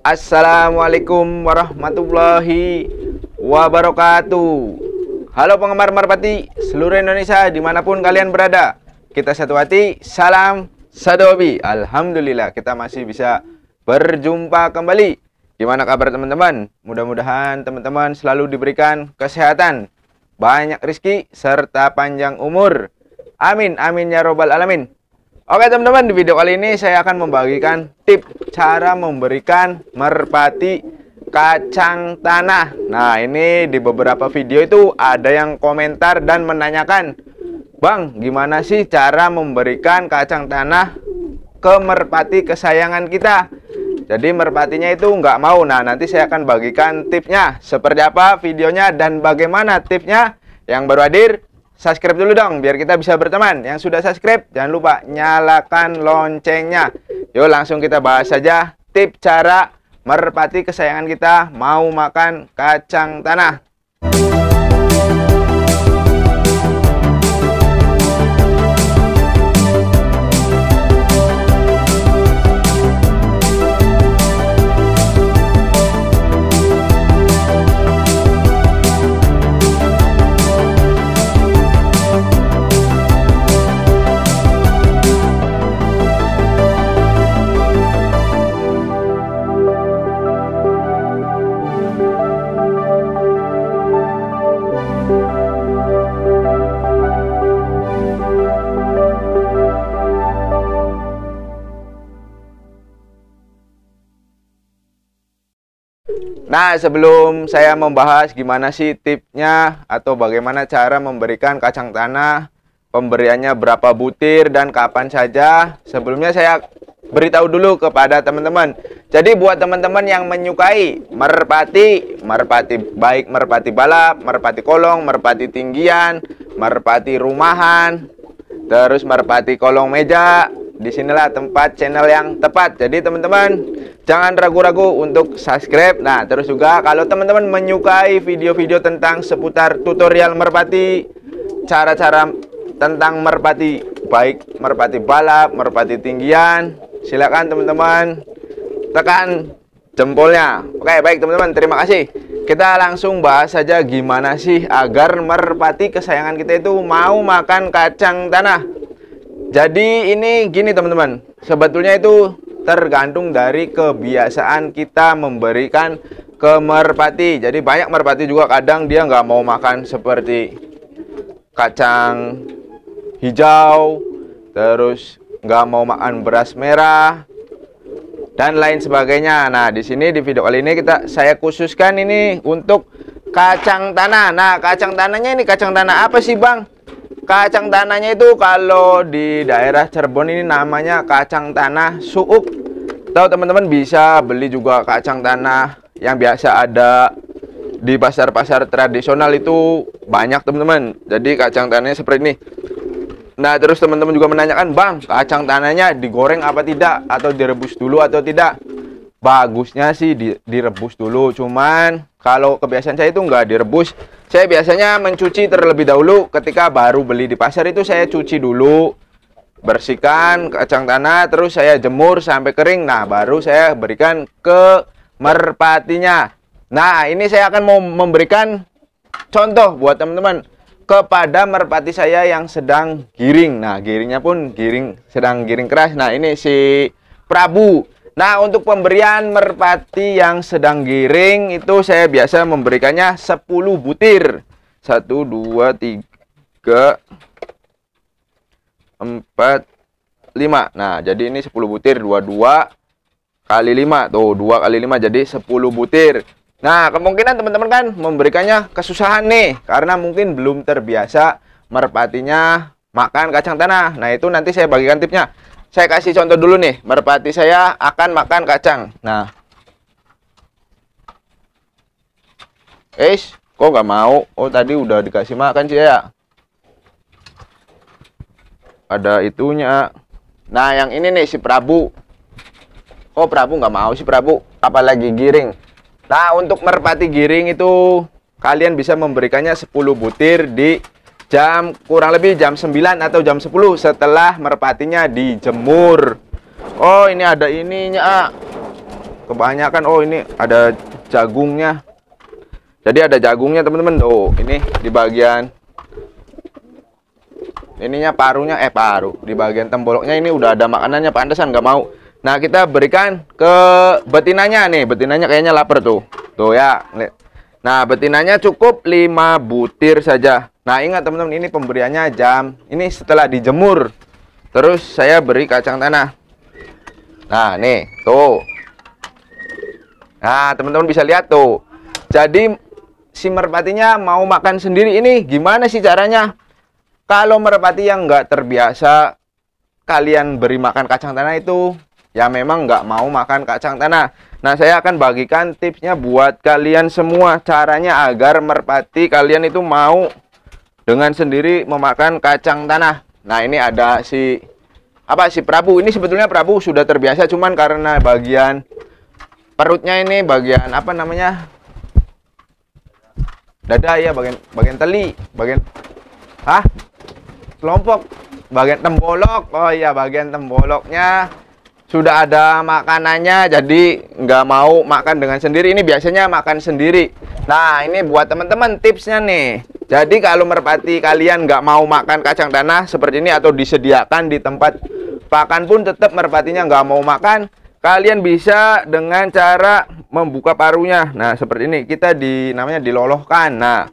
Assalamualaikum warahmatullahi wabarakatuh. Halo penggemar merpati seluruh Indonesia dimanapun kalian berada. Kita satu hati, salam satu hobi. Alhamdulillah kita masih bisa berjumpa kembali. Gimana kabar teman-teman? Mudah-mudahan teman-teman selalu diberikan kesehatan, banyak rezeki, serta panjang umur. Amin, amin ya robbal alamin. Oke teman-teman, di video kali ini saya akan membagikan tip cara memberikan merpati kacang tanah. Nah, ini di beberapa video itu ada yang komentar dan menanyakan, Bang, gimana sih cara memberikan kacang tanah ke merpati kesayangan kita? Jadi merpatinya itu nggak mau. Nah, nanti saya akan bagikan tipnya. Seperti apa videonya dan bagaimana tipnya? Yang baru hadir, subscribe dulu dong biar kita bisa berteman. Yang sudah subscribe jangan lupa nyalakan loncengnya. Yuk langsung kita bahas saja tip cara merpati kesayangan kita mau makan kacang tanah. Nah, sebelum saya membahas gimana sih tipnya atau bagaimana cara memberikan kacang tanah, pemberiannya berapa butir dan kapan saja, sebelumnya saya beritahu dulu kepada teman-teman. Jadi buat teman-teman yang menyukai merpati baik merpati balap, merpati kolong, merpati tinggian, merpati rumahan, terus merpati kolong meja, disinilah tempat channel yang tepat. Jadi teman-teman jangan ragu-ragu untuk subscribe. Nah, terus juga kalau teman-teman menyukai video-video tentang seputar tutorial merpati, cara-cara tentang merpati, baik merpati balap, merpati tinggian, silakan teman-teman tekan jempolnya. Oke, baik teman-teman, terima kasih. Kita langsung bahas saja gimana sih agar merpati kesayangan kita itu mau makan kacang tanah. Jadi ini gini teman-teman, sebetulnya itu tergantung dari kebiasaan kita memberikan ke merpati. Jadi banyak merpati juga kadang dia nggak mau makan seperti kacang hijau, terus nggak mau makan beras merah dan lain sebagainya. Nah, di sini di video kali ini saya khususkan ini untuk kacang tanah. Nah, kacang tanahnya ini kacang tanah apa sih, Bang? Kacang tanahnya itu kalau di daerah Cirebon ini namanya kacang tanah suuk. Tahu teman-teman bisa beli juga kacang tanah yang biasa ada di pasar-pasar tradisional itu banyak teman-teman. Jadi kacang tanahnya seperti ini. Nah, terus teman-teman juga menanyakan, Bang, kacang tanahnya digoreng apa tidak? Atau direbus dulu atau tidak? Bagusnya sih direbus dulu. Cuman kalau kebiasaan saya itu nggak direbus. Saya biasanya mencuci terlebih dahulu. Ketika baru beli di pasar itu saya cuci dulu, bersihkan kacang tanah, terus saya jemur sampai kering. Nah, baru saya berikan ke merpatinya. Nah, ini saya akan mau memberikan contoh buat teman-teman kepada merpati saya yang sedang giring. Nah, giringnya pun sedang giring keras. Nah, ini si Prabu. Nah, untuk pemberian merpati yang sedang giring itu saya biasa memberikannya 10 butir. 1, 2, 3, 4, 5. Nah, jadi ini 10 butir, 22 kali 5. Tuh, 2 kali 5 jadi 10 butir. Nah, kemungkinan teman-teman kan memberikannya kesusahan nih karena mungkin belum terbiasa merpatinya makan kacang tanah. Nah, itu nanti saya bagikan tipnya. Saya kasih contoh dulu nih, merpati saya akan makan kacang. Nah, kok nggak mau? Oh, tadi udah dikasih makan sih ya. Ada itunya. Nah, yang ini nih si Prabu. Oh, Prabu nggak mau si Prabu, apalagi giring. Nah, untuk merpati giring itu kalian bisa memberikannya 10 butir di kurang lebih jam 9 atau jam 10 setelah merpatinya dijemur. Oh, ini ada ininya. kebanyakan. Oh, ini ada jagungnya. Jadi ada jagungnya teman-teman. Tuh, ini di bagian ininya parunya, paru. Di bagian temboloknya ini udah ada makanannya, pantesan nggak mau. Nah, kita berikan ke betinanya nih. Betinanya kayaknya lapar tuh. Tuh ya. Nah, betinanya cukup 5 butir saja. Nah, ingat teman-teman, ini pemberiannya jam. Ini setelah dijemur. Terus saya beri kacang tanah. Nah, nih, tuh. Nah, teman-teman bisa lihat tuh. Jadi si merpatinya mau makan sendiri. Ini gimana sih caranya? Kalau merpati yang nggak terbiasa kalian beri makan kacang tanah itu, ya memang nggak mau makan kacang tanah. Nah, saya akan bagikan tipsnya buat kalian semua. Caranya agar merpati kalian itu mau dengan sendiri memakan kacang tanah. Nah, ini ada si Prabu. Ini sebetulnya Prabu sudah terbiasa, cuman karena bagian perutnya ini, bagian apa namanya, dada ya, bagian teli, bagian kelompok, bagian tembolok. Oh iya, bagian temboloknya sudah ada makanannya, jadi nggak mau makan dengan sendiri. Ini biasanya makan sendiri. Nah, ini buat teman-teman tipsnya nih. Jadi kalau merpati kalian nggak mau makan kacang tanah seperti ini, atau disediakan di tempat pakan pun tetap merpatinya nggak mau makan, kalian bisa dengan cara membuka parunya. Nah, seperti ini. Kita namanya dilolohkan. Nah,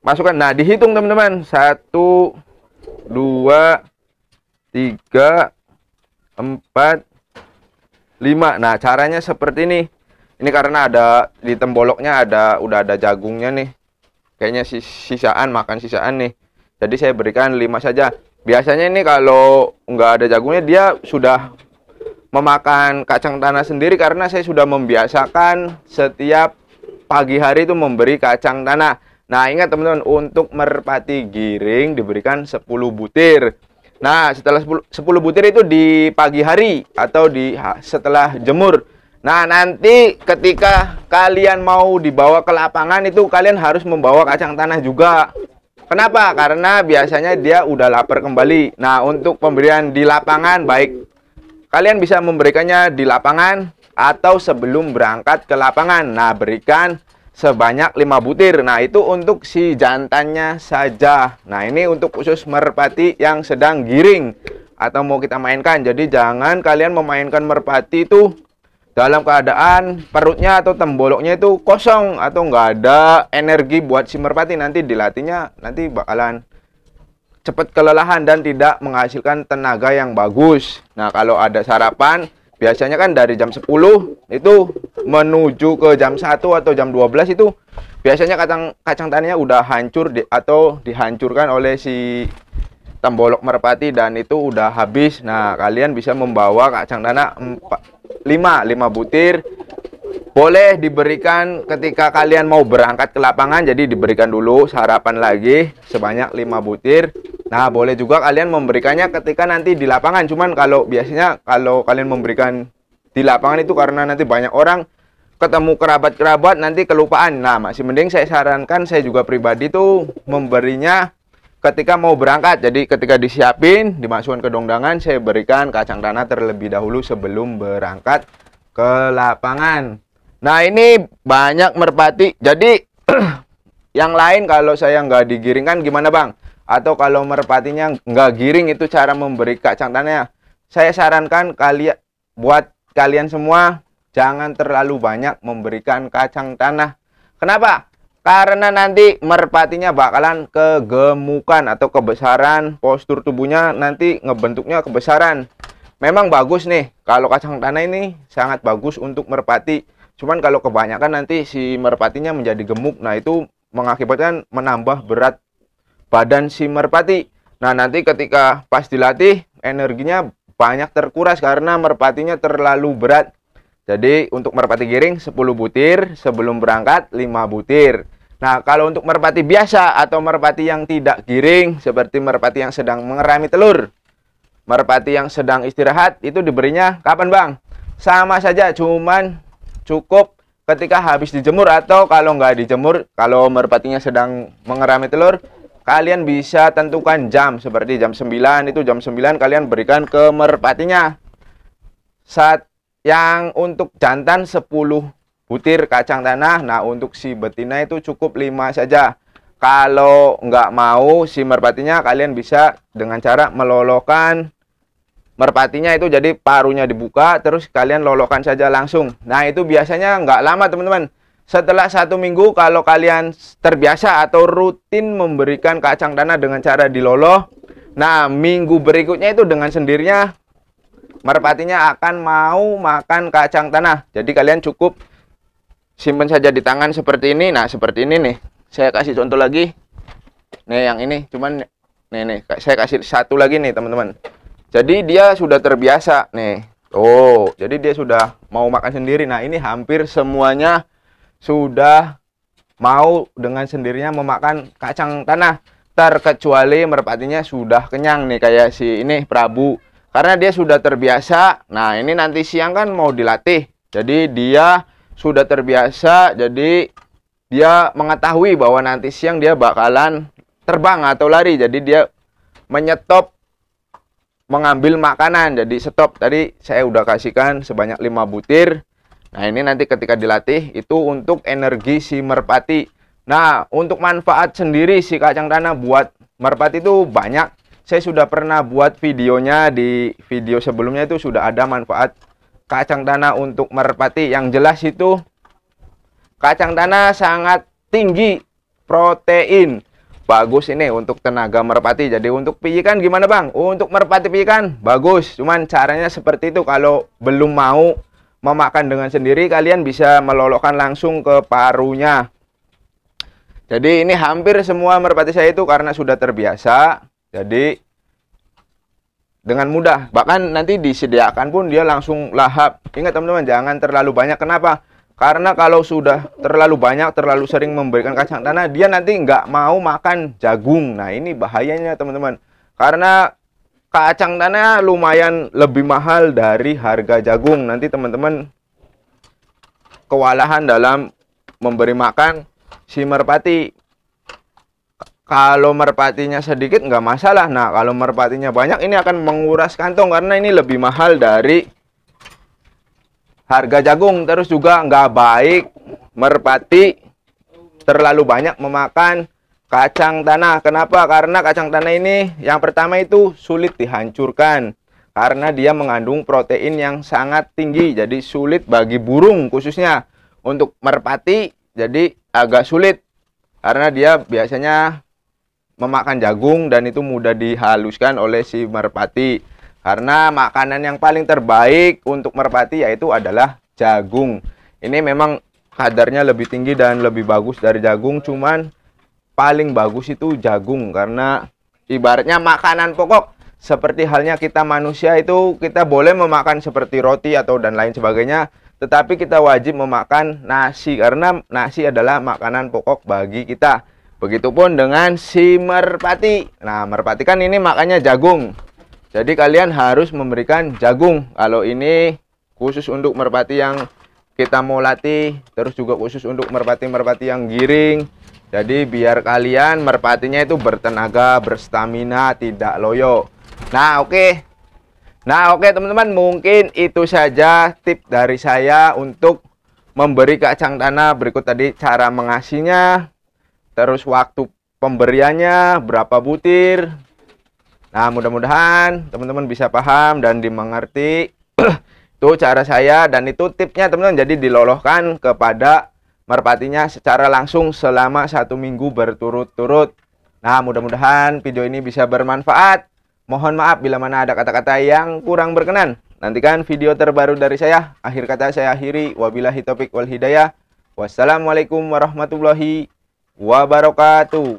masukkan. Nah, dihitung teman-teman. 1, 2, 3, 4, 5. Nah, caranya seperti ini. Ini karena ada di temboloknya udah ada jagungnya nih. Kayaknya makan sisaan nih. Jadi saya berikan 5 saja. Biasanya ini kalau nggak ada jagungnya dia sudah memakan kacang tanah sendiri, karena saya sudah membiasakan setiap pagi hari itu memberi kacang tanah. Nah, ingat teman-teman, untuk merpati giring diberikan 10 butir. Nah, setelah 10 butir itu di pagi hari atau setelah jemur. Nah, nanti ketika kalian mau dibawa ke lapangan itu kalian harus membawa kacang tanah juga. Kenapa? Karena biasanya dia udah lapar kembali. Nah, untuk pemberian di lapangan, baik kalian bisa memberikannya di lapangan atau sebelum berangkat ke lapangan. Nah, berikan sebanyak 5 butir. Nah, itu untuk si jantannya saja. Nah, ini untuk khusus merpati yang sedang giring atau mau kita mainkan. Jadi jangan kalian memainkan merpati itu dalam keadaan perutnya atau temboloknya itu kosong atau nggak ada energi buat si merpati. Nanti dilatihnya nanti bakalan cepat kelelahan dan tidak menghasilkan tenaga yang bagus. Nah, kalau ada sarapan, biasanya kan dari jam 10 itu menuju ke jam 1 atau jam 12 itu biasanya kacang tanahnya udah hancur atau dihancurkan oleh si tembolok merpati dan itu udah habis. Nah, kalian bisa membawa kacang tanah 5 butir. Boleh diberikan ketika kalian mau berangkat ke lapangan, jadi diberikan dulu sarapan lagi sebanyak 5 butir. Nah, boleh juga kalian memberikannya ketika nanti di lapangan. Cuman biasanya kalau kalian memberikan di lapangan itu karena nanti banyak orang, ketemu kerabat-kerabat, nanti kelupaan. Nah, masih mending saya sarankan, saya juga pribadi tuh memberinya ketika mau berangkat. Jadi ketika disiapin, dimasukkan ke dongdangan, saya berikan kacang tanah terlebih dahulu sebelum berangkat ke lapangan. Nah, ini banyak merpati. Jadi yang lain kalau saya nggak digiringkan gimana bang? Atau kalau merpatinya nggak giring, itu cara memberi kacang tanahnya. Saya sarankan buat kalian semua jangan terlalu banyak memberikan kacang tanah. Kenapa? Karena nanti merpatinya bakalan kegemukan atau kebesaran, postur tubuhnya nanti ngebentuknya kebesaran. Memang bagus nih, kalau kacang tanah ini sangat bagus untuk merpati. Cuman kalau kebanyakan nanti si merpatinya menjadi gemuk. Nah, itu mengakibatkan menambah berat badan si merpati. Nah, nanti ketika pas dilatih energinya banyak terkuras karena merpatinya terlalu berat. Jadi untuk merpati giring 10 butir, sebelum berangkat 5 butir. Nah, kalau untuk merpati biasa atau merpati yang tidak giring, seperti merpati yang sedang mengerami telur, merpati yang sedang istirahat, itu diberinya kapan bang? Sama saja, cuman cukup ketika habis dijemur, atau kalau nggak dijemur, kalau merpatinya sedang mengerami telur, kalian bisa tentukan jam, seperti jam 9, itu jam 9 kalian berikan ke merpatinya. Saat yang untuk jantan 10 butir kacang tanah. Nah, untuk si betina itu cukup 5 saja. Kalau nggak mau si merpatinya, kalian bisa dengan cara melolokkan merpatinya itu, jadi parunya dibuka, terus kalian lolokkan saja langsung. Nah, itu biasanya nggak lama teman-teman. Setelah 1 minggu, kalau kalian terbiasa atau rutin memberikan kacang tanah dengan cara diloloh, nah minggu berikutnya itu dengan sendirinya merpatinya akan mau makan kacang tanah. Jadi kalian cukup simpan saja di tangan seperti ini. Nah, seperti ini nih. Saya kasih contoh lagi. Nih yang ini, cuman nih saya kasih satu lagi nih teman-teman. Jadi dia sudah terbiasa nih. Oh, jadi dia sudah mau makan sendiri. Nah, ini hampir semuanya sudah mau dengan sendirinya memakan kacang tanah, terkecuali merpatinya sudah kenyang nih, kayak si ini Prabu. Karena dia sudah terbiasa. Nah, ini nanti siang kan mau dilatih. Jadi dia sudah terbiasa, jadi dia mengetahui bahwa nanti siang dia bakalan terbang atau lari. Jadi dia menyetop mengambil makanan. Jadi stop. Tadi saya udah kasihkan sebanyak 5 butir. Nah, ini nanti ketika dilatih itu untuk energi si merpati. Nah, untuk manfaat sendiri si kacang tanah buat merpati itu banyak. Saya sudah pernah buat videonya, di video sebelumnya itu sudah ada manfaat kacang tanah untuk merpati. Yang jelas itu kacang tanah sangat tinggi protein. Bagus ini untuk tenaga merpati. Jadi untuk pijikan gimana bang? Untuk merpati pijikan bagus. Cuman caranya seperti itu. Kalau belum mau memakan dengan sendiri, kalian bisa melolokkan langsung ke parunya. Jadi ini hampir semua merpati saya itu karena sudah terbiasa, jadi dengan mudah. Bahkan nanti disediakan pun dia langsung lahap. Ingat teman-teman, jangan terlalu banyak. Kenapa? Karena kalau sudah terlalu banyak, terlalu sering memberikan kacang tanah, dia nanti nggak mau makan jagung. Nah, ini bahayanya teman-teman. Karena kacang tanah lumayan lebih mahal dari harga jagung. Nanti teman-teman kewalahan dalam memberi makan si merpati. Kalau merpatinya sedikit nggak masalah. Nah, kalau merpatinya banyak, ini akan menguras kantong karena ini lebih mahal dari harga jagung. Terus juga nggak baik merpati terlalu banyak memakan kacang tanah. Kenapa? Karena kacang tanah ini yang pertama itu sulit dihancurkan. Karena dia mengandung protein yang sangat tinggi. Jadi sulit bagi burung khususnya. Untuk merpati jadi agak sulit. Karena dia biasanya memakan jagung dan itu mudah dihaluskan oleh si merpati. Karena makanan yang paling terbaik untuk merpati yaitu adalah jagung. Ini memang kadarnya lebih tinggi dan lebih bagus dari jagung. Cuman paling bagus itu jagung karena ibaratnya makanan pokok. Seperti halnya kita manusia itu kita boleh memakan seperti roti atau dan lain sebagainya, tetapi kita wajib memakan nasi karena nasi adalah makanan pokok bagi kita. Begitupun dengan si merpati. Nah, merpati kan ini makannya jagung. Jadi kalian harus memberikan jagung. Kalau ini khusus untuk merpati yang kita mau latih, terus juga khusus untuk merpati-merpati yang giring. Jadi biar kalian merpatinya itu bertenaga, berstamina, tidak loyo. Nah, oke teman-teman, mungkin itu saja tip dari saya untuk memberi kacang tanah. Berikut tadi cara mengasihnya, terus waktu pemberiannya, berapa butir. Nah, mudah-mudahan teman-teman bisa paham dan dimengerti. Itu cara saya dan itu tipnya teman-teman. Jadi dilolohkan kepada merpatinya secara langsung selama 1 minggu berturut-turut. Nah, mudah-mudahan video ini bisa bermanfaat. Mohon maaf bila mana ada kata-kata yang kurang berkenan. Nantikan video terbaru dari saya. Akhir kata saya akhiri. Wabillahi taufiq wal hidayah. Wassalamualaikum warahmatullahi wabarakatuh.